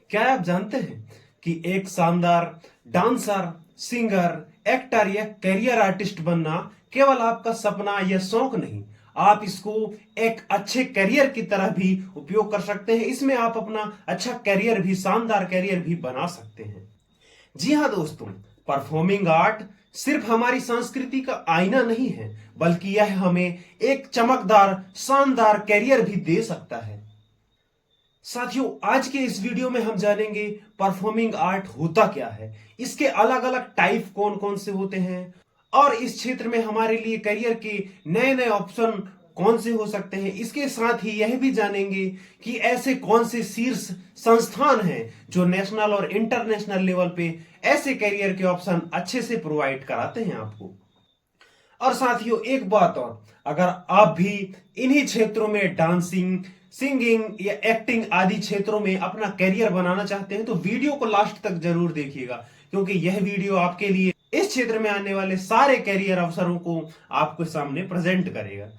क्या आप जानते हैं कि एक शानदार डांसर, सिंगर, एक्टर या करियर आर्टिस्ट बनना केवल आपका सपना या शौक नहीं, आप इसको एक अच्छे करियर की तरह भी उपयोग कर सकते हैं। इसमें आप अपना अच्छा करियर भी, शानदार करियर भी बना सकते हैं। जी हाँ दोस्तों, परफॉर्मिंग आर्ट सिर्फ हमारी संस्कृति का आईना नहीं है, बल्कि यह हमें एक चमकदार, शानदार करियर भी दे सकता है। साथियों, आज के इस वीडियो में हम जानेंगे परफॉर्मिंग आर्ट होता क्या है, इसके अलग अलग टाइप कौन कौन से होते हैं, और इस क्षेत्र में हमारे लिए करियर के नए नए ऑप्शन कौन से हो सकते हैं। इसके साथ ही यह भी जानेंगे कि ऐसे कौन से शीर्ष संस्थान हैं जो नेशनल और इंटरनेशनल लेवल पे ऐसे करियर के ऑप्शन अच्छे से प्रोवाइड कराते हैं आपको। और साथियों, एक बात और, अगर आप भी इन्हीं क्षेत्रों में डांसिंग, सिंगिंग या एक्टिंग आदि क्षेत्रों में अपना करियर बनाना चाहते हैं तो वीडियो को लास्ट तक जरूर देखिएगा, क्योंकि यह वीडियो आपके लिए इस क्षेत्र में आने वाले सारे करियर अवसरों को आपके सामने प्रेजेंट करेगा।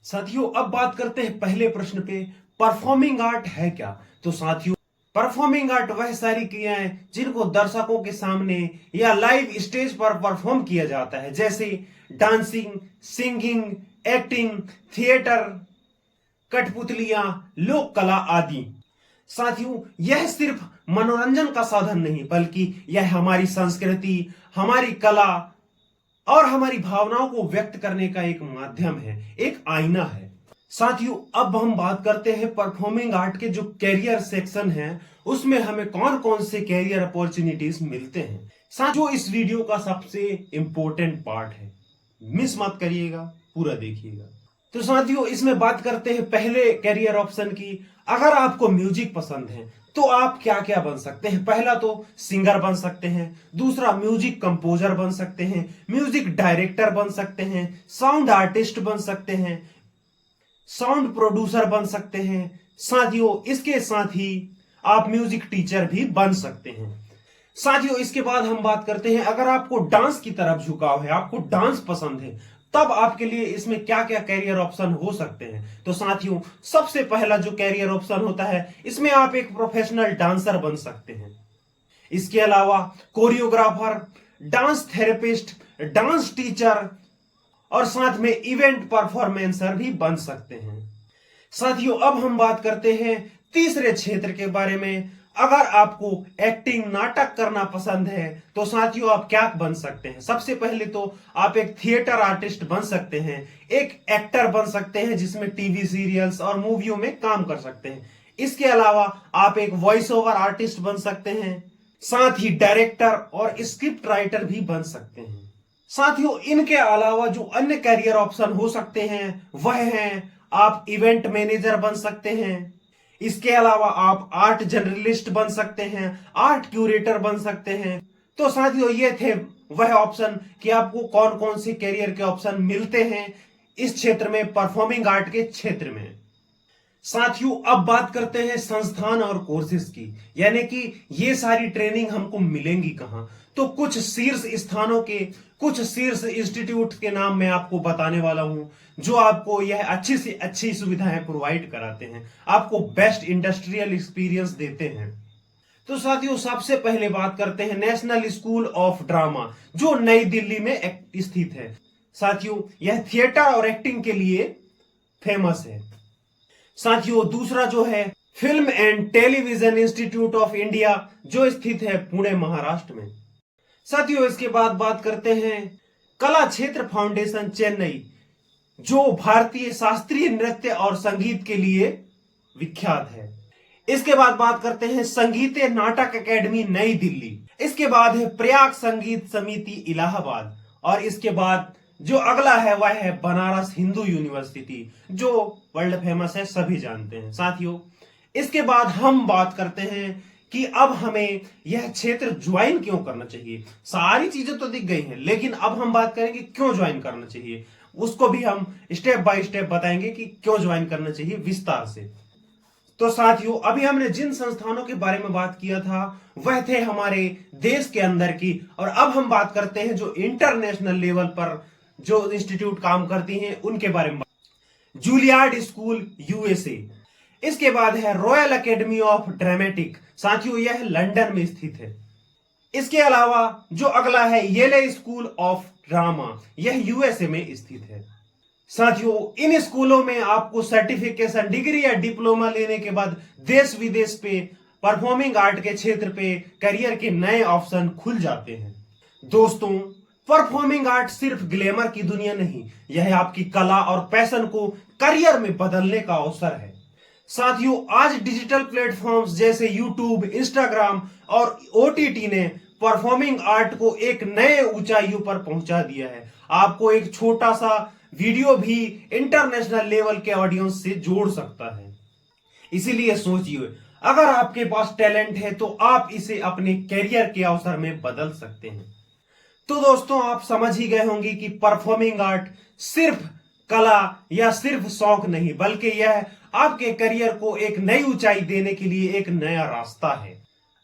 साथियों, अब बात करते हैं पहले प्रश्न पे, परफॉर्मिंग आर्ट है क्या। तो साथियों, परफॉर्मिंग आर्ट वह सारी क्रियाएं जिनको दर्शकों के सामने या लाइव स्टेज पर परफॉर्म किया जाता है, जैसे डांसिंग, सिंगिंग, एक्टिंग, थिएटर, कठपुतलियां, लोक कला आदि। साथियों, यह सिर्फ मनोरंजन का साधन नहीं, बल्कि यह हमारी संस्कृति, हमारी कला और हमारी भावनाओं को व्यक्त करने का एक माध्यम है, एक आईना है। साथियों, अब हम बात करते हैं परफॉर्मिंग आर्ट के जो कैरियर सेक्शन है, उसमें हमें कौन कौन से कैरियर अपॉर्चुनिटीज मिलते हैं। साथियों, इस वीडियो का सबसे इंपॉर्टेंट पार्ट है, मिस मत करिएगा, पूरा देखिएगा। तो साथियों, इसमें बात करते हैं पहले कैरियर ऑप्शन की। अगर आपको म्यूजिक पसंद है तो आप क्या क्या बन सकते हैं। पहला तो सिंगर बन सकते हैं, दूसरा म्यूजिक कंपोजर बन सकते हैं, म्यूजिक डायरेक्टर बन सकते हैं, साउंड आर्टिस्ट बन सकते हैं, साउंड प्रोड्यूसर बन सकते हैं। साथियों, इसके साथ ही आप म्यूजिक टीचर भी बन सकते हैं। साथियों, इसके बाद हम बात करते हैं, अगर आपको डांस की तरफ झुकाव है, आपको डांस पसंद है, तब आपके लिए इसमें क्या क्या कैरियर ऑप्शन हो सकते हैं। तो साथियों, सबसे पहला जो कैरियर ऑप्शन होता है, इसमें आप एक प्रोफेशनल डांसर बन सकते हैं। इसके अलावा choreographer, dance therapist, dance teacher और साथ में इवेंट परफॉर्मेंसर भी बन सकते हैं। साथियों, अब हम बात करते हैं तीसरे क्षेत्र के बारे में। अगर आपको एक्टिंग, नाटक करना पसंद है तो साथियों आप क्या बन सकते हैं। सबसे पहले तो आप एक थिएटर आर्टिस्ट बन सकते हैं, एक एक्टर बन सकते हैं जिसमें टीवी सीरियल्स और मूवियों में काम कर सकते हैं। इसके अलावा आप एक वॉइस ओवर आर्टिस्ट बन सकते हैं, साथ ही डायरेक्टर और स्क्रिप्ट राइटर भी बन सकते हैं। साथियों, इनके अलावा जो अन्य कैरियर ऑप्शन हो सकते हैं वह हैं, आप इवेंट मैनेजर बन सकते हैं। इसके अलावा आप आर्ट जर्नलिस्ट बन सकते हैं, आर्ट क्यूरेटर बन सकते हैं। तो साथियों, ये थे वह ऑप्शन कि आपको कौन कौन से कैरियर के ऑप्शन मिलते हैं इस क्षेत्र में, परफॉर्मिंग आर्ट के क्षेत्र में। साथियों, अब बात करते हैं संस्थान और कोर्सेज की, यानी कि ये सारी ट्रेनिंग हमको मिलेंगी कहां। तो कुछ शीर्ष स्थानों के, कुछ शीर्ष इंस्टीट्यूट के नाम मैं आपको बताने वाला हूं, जो आपको यह अच्छी से अच्छी सुविधाएं प्रोवाइड कराते हैं, आपको बेस्ट इंडस्ट्रियल एक्सपीरियंस देते हैं। तो साथियों, सबसे पहले बात करते हैं नेशनल स्कूल ऑफ ड्रामा, जो नई दिल्ली में स्थित है। साथियों, यह थिएटर और एक्टिंग के लिए फेमस है। साथियों, दूसरा जो है film and television institute of India, जो स्थित है पुणे, महाराष्ट्र में। साथियों, इसके बाद बात करते हैं कला क्षेत्र फाउंडेशन, चेन्नई, जो भारतीय शास्त्रीय नृत्य और संगीत के लिए विख्यात है। इसके बाद बात करते हैं संगीत नाटक एकेडमी, नई दिल्ली। इसके बाद है प्रयाग संगीत समिति, इलाहाबाद। और इसके बाद जो अगला है वह है बनारस हिंदू यूनिवर्सिटी, जो वर्ल्ड फेमस है, सभी जानते हैं। साथियों, इसके बाद हम बात करते हैं कि अब हमें यह क्षेत्र ज्वाइन क्यों करना चाहिए। सारी चीजें तो दिख गई हैं, लेकिन अब हम बात करेंगे क्यों ज्वाइन करना चाहिए। उसको भी हम स्टेप बाय स्टेप बताएंगे कि क्यों ज्वाइन करना चाहिए, विस्तार से। तो साथियों, अभी हमने जिन संस्थानों के बारे में बात किया था वह थे हमारे देश के अंदर की, और अब हम बात करते हैं जो इंटरनेशनल लेवल पर जो इंस्टीट्यूट काम करती हैं उनके बारे में। जूलियार्ड स्कूल, यूएसए। इसके बाद है रॉयल एकेडमी ऑफ ड्रामेटिक। साथियों यह लंदन में स्थित है। इसके अलावा जो अगला है येले स्कूल ऑफ ड्रामा, यह यूएसए में स्थित है। साथियों इन स्कूलों में आपको सर्टिफिकेशन, डिग्री या डिप्लोमा लेने के बाद देश विदेश पे परफॉर्मिंग आर्ट के क्षेत्र पे करियर के नए ऑप्शन खुल जाते हैं। दोस्तों परफॉर्मिंग आर्ट सिर्फ ग्लैमर की दुनिया नहीं, यह आपकी कला और पैशन को करियर में बदलने का अवसर है। साथियों आज डिजिटल प्लेटफॉर्म्स जैसे यूट्यूब, इंस्टाग्राम और ओटीटी ने परफॉर्मिंग आर्ट को एक नए ऊंचाइयों पर पहुंचा दिया है। आपको एक छोटा सा वीडियो भी इंटरनेशनल लेवल के ऑडियंस से जोड़ सकता है। इसीलिए सोचिए, अगर आपके पास टैलेंट है तो आप इसे अपने करियर के अवसर में बदल सकते हैं। तो दोस्तों आप समझ ही गए होंगे कि परफॉर्मिंग आर्ट सिर्फ कला या सिर्फ शौक नहीं, बल्कि यह आपके करियर को एक नई ऊंचाई देने के लिए एक नया रास्ता है।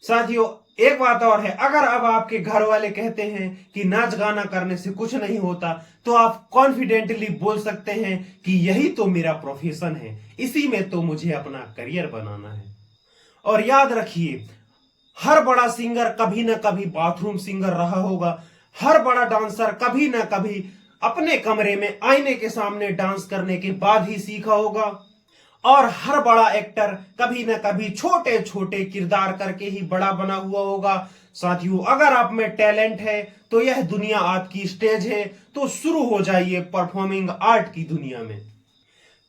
साथियों एक बात और है, अगर अब आपके घर वाले कहते हैं कि नाच गाना करने से कुछ नहीं होता, तो आप कॉन्फिडेंटली बोल सकते हैं कि यही तो मेरा प्रोफेशन है, इसी में तो मुझे अपना करियर बनाना है। और याद रखिए, हर बड़ा सिंगर कभी ना कभी बाथरूम सिंगर रहा होगा। हर बड़ा डांसर कभी ना कभी अपने कमरे में आईने के सामने डांस करने के बाद ही सीखा होगा। और हर बड़ा एक्टर कभी ना कभी छोटे छोटे किरदार करके ही बड़ा बना हुआ होगा। साथियों अगर आप में टैलेंट है तो यह दुनिया आपकी स्टेज है, तो शुरू हो जाइए परफॉर्मिंग आर्ट की दुनिया में।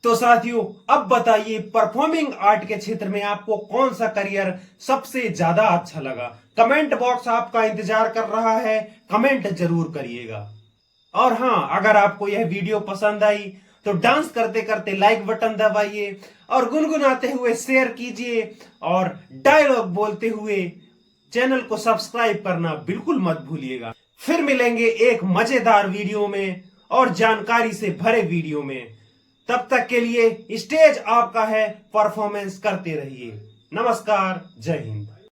तो साथियों अब बताइए, परफॉर्मिंग आर्ट के क्षेत्र में आपको कौन सा करियर सबसे ज्यादा अच्छा लगा? कमेंट बॉक्स आपका इंतजार कर रहा है, कमेंट जरूर करिएगा। और हाँ, अगर आपको यह वीडियो पसंद आई तो डांस करते करते लाइक बटन दबाइए और गुनगुनाते हुए शेयर कीजिए और डायलॉग बोलते हुए चैनल को सब्सक्राइब करना बिल्कुल मत भूलिएगा। फिर मिलेंगे एक मजेदार वीडियो में और जानकारी से भरे वीडियो में। तब तक के लिए स्टेज आपका है, परफॉर्मेंस करते रहिए। नमस्कार, जय हिंद।